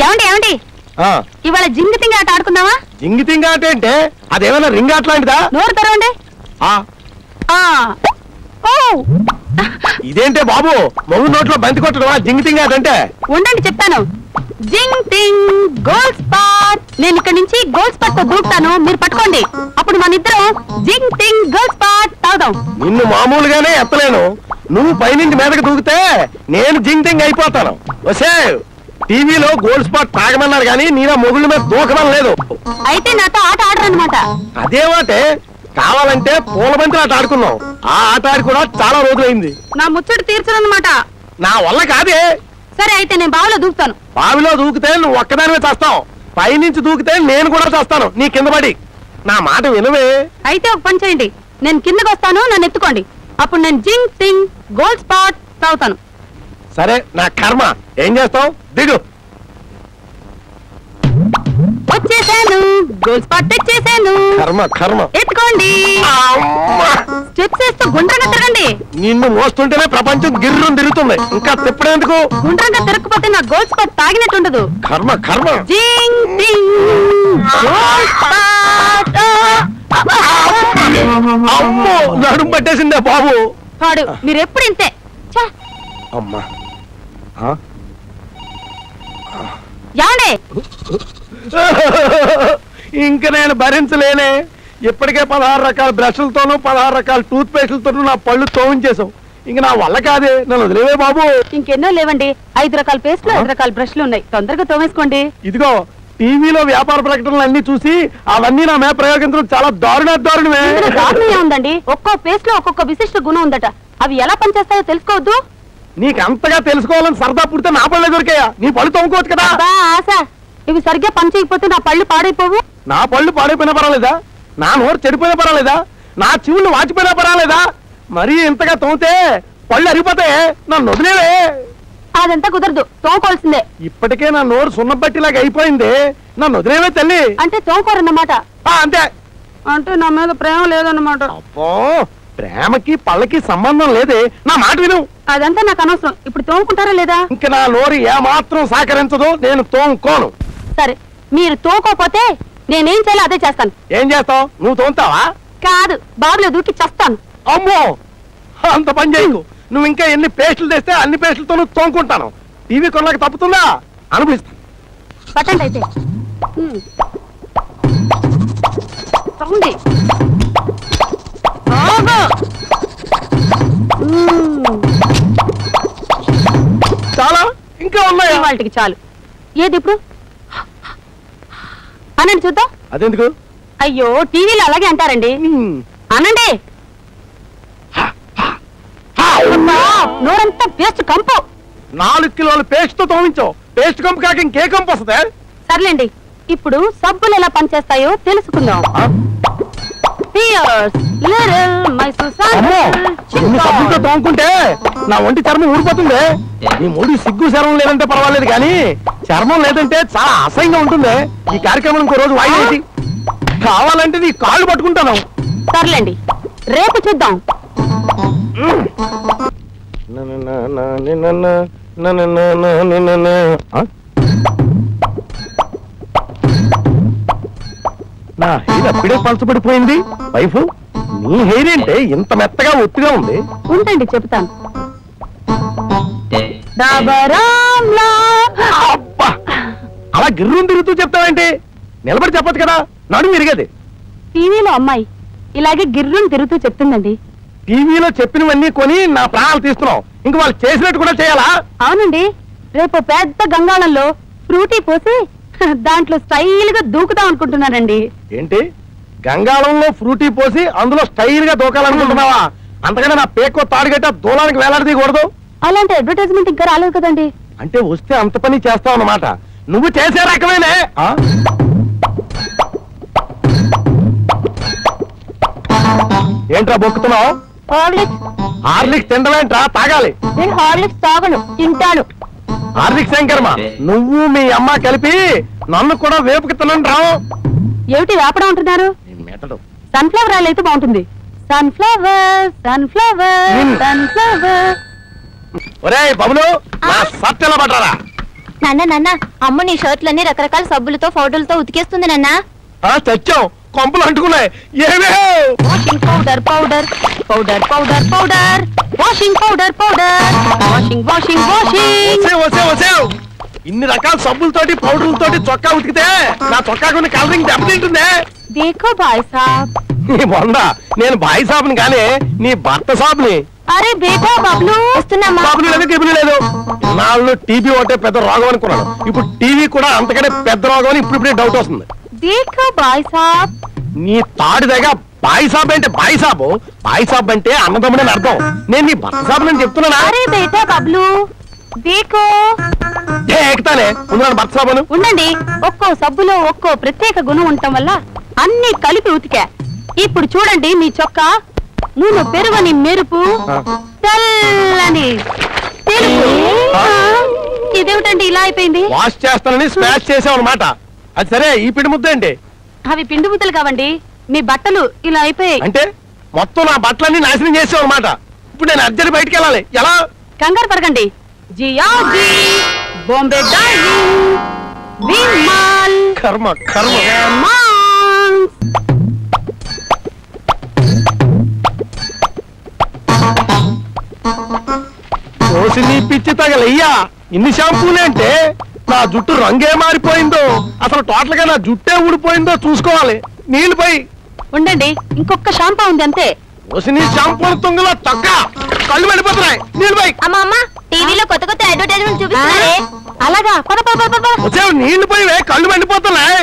ఏమండి ఏమండి ఇవాళ జింగి తింగి ఆట ఆడుకుందామా? జింగి తింగ ఆట అంటే అదేమైనా రింగ్ అట్లాంటిదా? నోరు తెరవండి. ఇదేంటే బాబు మొగు నోట్లో బంతి కొట్టడమా జింగి తింగ ఆట అంటే? ఉండండి చెప్తాను. జింగ్ టింగ్ గోల్ స్పాట్. నేను ఇక్కడ నుంచి గోల్ స్పాట్ తో దూకుతాను, మీరు పట్టుకోండి. అప్పుడు మన ఇద్దరం జింగ్ టింగ్ గోల్ స్పాట్ తాగుదాం. నిన్ను మామూలుగానే ఎత్తలేను, నువ్వు పైనుంచి మీదకి దూకితే నేను జింగ్ తింగ్ అయిపోతాను. వసే టీవీలో గోల్డ్ స్పాట్ తాగమన్నారు కానీ నీలా మొగుళ్ళ మీద దూకడం లేదు. అయితే నాతో ఆట ఆడరన్నమాట. అదేమాటే, కావాలంటే పూల బంతి ఆట ఆడుకున్నాం. ఆ ఆట ఆడి కూడా చాలా రోజులైంది. నా ముచ్చట తీర్చరన్నమాట. నా వల్ల కాదే. సరే అయితే నేను బావిలో దూకుతాను. బావిలో దూకితే నువ్వు ఒక్కదానివే చేస్తావు, పైనుంచి దూకితే నేను కూడా చేస్తాను నీ కింద పడి. నా మాట వినవే. అయితే ఒక పని చేయండి, నేను కిందకి వస్తాను, నన్ను ఎత్తుకోండి. అప్పుడు నేను జింగ్ టింగ్ గోల్ స్పాట్ తాగుతాను. సరే నా కర్మ, ఏం చేస్తావు? దిగు. వచ్చేసాను, గోల్ స్పాట్ తెచ్చేసాను. కర్మ కర్మ. ఎత్తుకోండి. స్టెప్స్ వేస్తూ గుండ్రంగా తిరగండి. నిన్ను మోస్తుంటేనే ప్రపంచం గిర్రం తిరుగుతుంది, ఇంకా తిప్పడేందుకు? గుండ్రంగా తిరగకపోతే నా గోల్ స్పాట్ తాగినట్టుండదు. కర్మ కర్మ. జింగ్ టింగ్ గోల్ స్పాట్. అమ్మో, నడుం పట్టేసిందే బాబు. పాడు, మీరు ఎప్పుడు ఇంతే. ఛ! అమ్మా ఏమండి? ఇంక నేను భరించలేనే. ఇప్పటికే 16 రకాల బ్రష్లతోనూ 16 రకాల టూత్ పేస్టులతోనూ నా పళ్ళు తోమించేసావు. ఇంక నా వల్ల కాదే, నన్ను వదిలేవే బాబు. ఇంకెన్నో లేవండి, 5 రకాల పేస్ట్లు, 5 రకాల బ్రష్లు ఉన్నాయి. తొందరగా తోమేసుకోండి. ఇదిగో టీవీలో వ్యాపార ప్రకటనలు అన్ని చూసి అవన్నీ నా మీద ప్రయోగించడం చాలా దారుణమే. దారుణమే ఉందండి. ఒక్కో పేస్ట్ లో ఒక్కొక్క విశిష్ట గుణం ఉందట. అవి ఎలా పనిచేస్తాయో తెలుసుకోవద్దు? నీకు అంతగా తెలుసుకోవాలని సరదా పుడితే నా పళ్ళే దొరికాయా? నీ పళ్ళు తోముకోవచ్చు కదా. ఆశ, ఇవి సరిగ్గా పని చేయకపోతే నా పళ్ళు పాడైపోవు. నా పళ్ళు పాడైపోయినా పర్వాలేదా? నా నోరు చెడిపోయినా పర్వాలేదా? నా చెవులు వాచిపోయినా పర్వాలేదా? మరీ ఇంతగా తోమితే పళ్ళు అరిగిపోతాయి, నన్ను వదిలేవే. అదంతా కుదరదు, తోముకోవాల్సిందే. ఇప్పటికే నా నోరు సున్నబట్టిలాగా అయిపోయింది, నన్ను వదిలేవే తల్లి. అంటే తోముకోరన్నమాట. అంతే. అంటే నా మీద ప్రేమ లేదన్నమాట. అబ్బో, ప్రేమకి పళ్ళకి సంబంధం లేదే. నా మాట విను. అదంతా నాకు అనవసరం. ఇప్పుడు తోముకుంటారా లేదా? ఇంక నా నోరు ఏమాత్రం సహకరించదు, నేను తోముకోను. సరే, మీరు తోముకోకపోతే నేనేం చేయాలో అదే చేస్తాను. ఏం చేస్తావు? నువ్వు తోముతావా? కాదు, బాబులో దూకి చేస్తాను. అమ్మో, అంత పని చేయకు. నువ్వు ఇంకా ఎన్ని పేస్టులు తెస్తే అన్ని పేస్టులతో నువ్వు తోముకుంటాను. టీవీ కొనలకు తప్పుతుందా? అనుభవిస్తాను. పట్టండి అయితే. తోండి. చాలా ఇంకా ఉన్నాయి. వాళ్ళకి చాలు. ఏది ఇప్పుడు అనండి చూద్దాం. అదెందుకు? అయ్యో, టీవీలో అలాగే అంటారండి. అనండి. నోరంతా పేస్ట్ కంపు. 4 కిలోల పేస్ట్ తో తోమించావు. పేస్ట్ కంపు కాక ఇంకే కంపు వస్తుంది? సర్లేండి, ఇప్పుడు సబ్బులు ఎలా పనిచేస్తాయో తెలుసుకుందాం. సబ్బుతో తోముకుంటే నా ఒంటి చర్మం ఊడిపోతుంది. నీ ముడి సిగ్గు చర్మం లేదంటే పర్వాలేదు, కానీ చర్మం లేదంటే చాలా అసహ్యంగా ఉంటుంది. ఈ కార్యక్రమం ఇంకో రోజు వాయిదా. కావాలంటే నీ కాళ్ళు పట్టుకుంటాను. సర్లేండి, రేపు చూద్దాం. నా హెయిర్ అప్పుడే పలచబడిపోయింది. వైఫ్, నీ హెయిర్ ఏంటే ఇంత మెత్తగా ఒత్తిగా ఉంది? ఉండండి చెప్తాను. అబ్బా, అలా గిర్రం తిరుగుతూ చెప్తావేంటి? నిలబడి చెప్పొచ్చు కదా, నడుము విరిగేది. టీవీలో అమ్మాయి ఇలాగే గిర్రం తిరుగుతూ చెప్తుందండి. టీవీలో చెప్పినవన్నీ కొని నా ప్రాణాలు తీస్తున్నావు, ఇంక వాళ్ళు చేసినట్టు కూడా చేయాలా? అవునండి, రేపు పెద్ద గంగాళంలో ఫ్రూటీ పోసి దాంట్లో స్టైల్ గా దూకుదాం అనుకుంటున్నానండి. ఏంటి, గంగాళంలో ఫ్రూటీ పోసి అందులో స్టైల్ గా దూకాలనుకుంటున్నావా? అంతకంటే నా పేకో తాడుగట్ట దూలానికి వేలాడదీయకూడదు. అలాంటి అడ్వర్టైజ్మెంట్ ఇంకా రాలేదు కదండి. అంటే వస్తే అంత పని చేస్తావు అన్నమాట. నువ్వు చేసే రకమేనే. ఏంట్రా బొక్కుతున్నావు? హార్లిక్స్ తింటమేంట్రా? తాగాలి. నేను హార్లిక్స్ తాగను, తింటాను. హార్లిక్స్ శంకర్మ, నువ్వు మీ అమ్మ కలిపి నన్ను కూడా వేపుకి తినండి రావు. ఏమిటి వేపడం అంటున్నారు? సన్ఫ్లవర్ ఆయిల్ అయితే బాగుంటుంది. Sunflower sunflower sunflower. ఒరేయ్ బబులు, నా సత్తెల పట్టారా? నాన్న నాన్న అమ్మ నీ షర్ట్లన్నీ రకరకాల సబ్బులతో పౌడర్లతో ఉతికేస్తుంది నాన్న. చచ్చాం కొంపలు అంటుకున్నాయి ఏమే washing powder powder powder powder powder washing powder powder washing washing washing వసేవ్ ఇన్ని రకాల సబ్బులతోటి పౌడర్లతోటి చొక్కా ఉతికితే నా చొక్కా కొన్ని కలరింగ్ దెబ్బతింటుందే. దేఖో భాయ్ సాబ్. నీ బొంద నేను బాయి సాబుని కానీ నీ భర్త సాబుని. అరే బేటా బబ్లు వస్తున్నామ్మా. బాబుని లేదు గిబుని లేదు. నాళ్ళు టీబీ ఒకటే పెద్ద రోగం అనుకున్నాను, ఇప్పుడు టీవీ కూడా అంతకంటే పెద్ద రోగం అని ఇప్పుడే డౌట్ వస్తుంది. దేఖో భాయ్ సాబ్. నీ తాడు దగ్గర బాయి సాబ్ అంటే బాయి సాబు, బాయి సాబ్ అంటే అన్నదమ్ముడని అర్థం. నేను నీ భర్త సాబు నేను చెప్తున్నానా? అరే బేటా బబ్లు దేఖో. ఎక్కుతానే ముందు భర్త సాబును. ఉండండి, ఒక్కో సబ్బులో ఒక్కో ప్రత్యేక గుణం ఉండటం వల్ల అన్ని కలిపి ఉతికా. ఇప్పుడు చూడండి మీ చొక్కా నూనె పెరుగని మెరుపు, తెల్లని తెలుపు. ఇదేమిటండి ఇలా అయిపోయింది? వాష్ చేస్తానని స్మాష్ చేసావు అనమాట. అది సరే, ఈ పిండి ముద్ద ఏంటి? అవి పిండి ముద్దలు కావండి, మీ బట్టలు ఇలా అయిపోయాయి. అంటే మొత్తం నా బట్టలన్నీ నాశనం చేసావు అనమాట. ఇప్పుడు నేను అర్జెంట్ బయటికి వెళ్ళాలి, ఎలా? కంగారు పడకండి. జియాజీ, బాంబే డార్లింగ్, విమాల్, కర్మ కర్మ. మాన్స్. కోసి నీ పిచ్చి తగలయ్యా, ఇన్ని షాంపూలేంటే? నా జుట్టు రంగే మారిపోయిందో, అసలు టోటల్ గా నా జుట్టే ఊడిపోయిందో చూసుకోవాలి. నీళ్లు పోయి. ఉండండి, ఇంకొక షాంపూ ఉంది అంతే. కోసి నీ షాంపూల తుంగలో తొక్క కళ్ళు వెళ్ళిపోతున్నాయి. నీళ్లు పోయి. అమ్మా అమ్మ టీవీలో కొత్త కొత్త అడ్వర్టైజ్మెంట్ చూపిస్తున్నారే. అలాగా పద పద పద పద. వచ్చావు, నీళ్లు పోయి, కళ్ళు మండిపోతున్నాయి.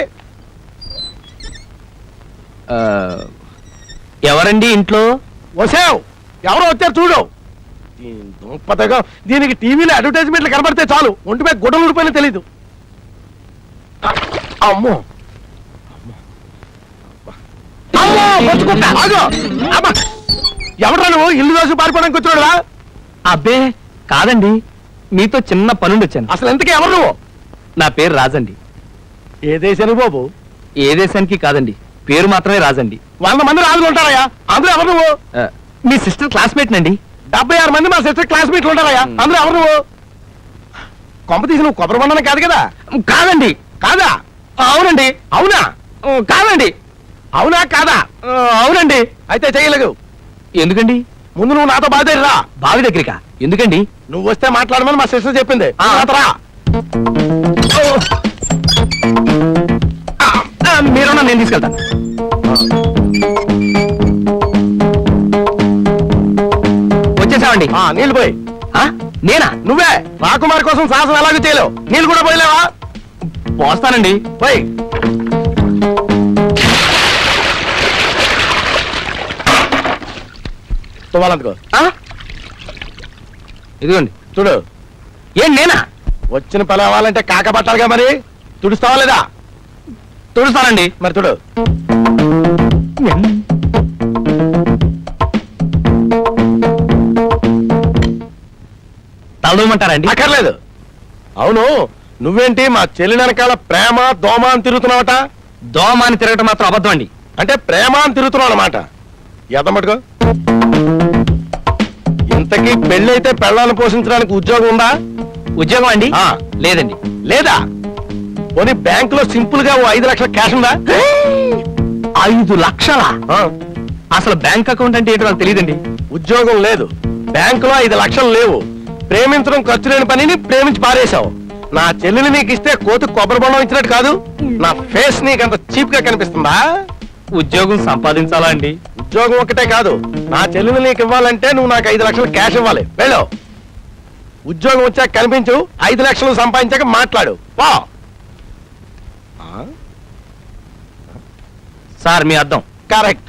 ఎవరండి ఇంట్లో? వసావు, ఎవరో వచ్చారు చూడు. దీని దుంపతగా దీనికి టీవీలో అడ్వర్టైజ్మెంట్లు కనబడితే చాలు ఒంటిపై గుడ్డలు ఊడిపోయినా తెలీదు. అమ్మో అమ్మో, పచ్చుకుంటా. ఆగు. అమ్మా, ఎవడ్రా నువ్వు? ఇల్లు దోసి పారిపోవడానికి వచ్చాడురా? అబ్బే కాదండి, మీతో చిన్న పనుండి వచ్చాను. అసలు ఎంతకీ ఎవరు నువ్వు? నా పేరు రాజండి. ఏ దేశానికి బాబు? ఏ దేశానికి కాదండి, పేరు మాత్రమే రాజండి. 100 మంది రాజులు ఉంటారయ్యా, అందులో ఎవరు నువ్వు? మీ సిస్టర్ క్లాస్మేట్ నండి. 76 మంది మా సిస్టర్ క్లాస్మేట్లు ఉంటారయ్యా, అందులో ఎవరు నువ్వు? కొంప తీసి నువ్వు కొబ్బరి బండన కాదు కదా? కాదండి. కాదా? అవునండి. అవునా? కాదండి. అవునా కాదా? అవునండి. అయితే చేయలేదు. ఎందుకండి? ముందు నువ్వు నాతో బాధేరా. బావి దగ్గరికా? ఎందుకండి? నువ్వు వస్తే మాట్లాడమని మా సిస్టర్ చెప్పింది. నాతో రా. మీరున్నా, నేను తీసుకెళ్తాను. వచ్చేసామండి. నీళ్ళు పోయి. నేనా? నువ్వే రాకుమారి కోసం సాహసం ఎలాగో చేయలేవు. నీళ్ళు కూడా పోయలేవా? పోస్తానండి. పోయి. తువ్వాలందుకో. ఇదిగోండి. చూడు, ఏం నేనా? వచ్చిన పని అవ్వాలంటే కాక పట్టాలిగా, మరి తుడుస్తావా లేదా? తుడుస్తానండి. మరి చూడు. తలదమంటారండి? అక్కర్లేదు. అవును, నువ్వేంటి మా చెల్లి వెనకాల ప్రేమ దోమ అని తిరుగుతున్నావట? దోమ అని తిరగటం మాత్రం అబద్ధం అండి. అంటే ప్రేమ అని తిరుగుతున్నావు అన్నమాట. ఎదమటుకో. ఇంతకీ పెళ్లి అయితే పెళ్ళాలను పోషించడానికి ఉద్యోగం ఉందా? ఉద్యోగం అండి? ఆ. లేదండి. లేదా? పోనీ బ్యాంకులో సింపుల్ గా 5 లక్షల క్యాష్ ఉందా? 5 లక్షలా? ఆ. అసలు బ్యాంక్ అకౌంట్ అంటే ఏంటో నాకు తెలియదండి. ఉద్యోగం లేదు, బ్యాంకులో 5 లక్షలు లేవు. ప్రేమించడం ఖర్చు లేని పనిని ప్రేమించి పారేశావు. నా చెల్లిని నీకు ఇస్తే కోతి కొబ్బరి బొండం ఇచ్చినట్టు కాదు. నా ఫేస్ నీకంత చీప్ గా కనిపిస్తుందా? ఉద్యోగం సంపాదించాలా అండి? ఉద్యోగం ఒకటే కాదు, నా చెల్లిని నీకు ఇవ్వాలంటే నువ్వు నాకు 5 లక్షలు క్యాష్ ఇవ్వాలి. వెళ్ళు. ఉద్యోగం వచ్చాక కనిపించు, 5 లక్షలు సంపాదించాక మాట్లాడు. వా. సార్ మీ అర్థం. కరెక్ట్.